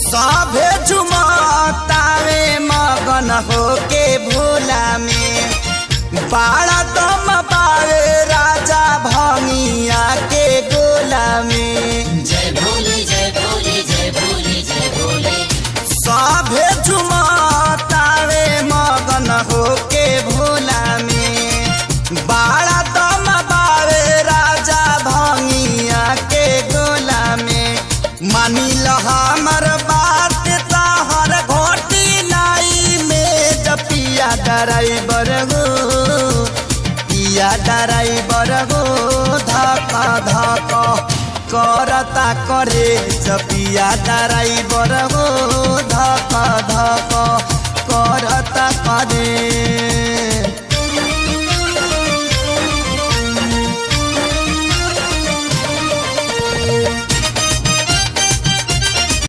सभे झुमतावे मगन होके भोला में बाड़ा दम पावे राजा भंगिया के गोला में। जय भोले जय भोले जय भोले जय भोले। सभे झुमतावे मगन होके भोला में बाड़ा दम पावे राजा भंगिया के गोला में। मानी ल हमर बात तहर घोटी नाई में जपिया ड्राइवर गो पिया ड्राइवर गो धक धक करता करे जपिया ड्राइवर गो धक धक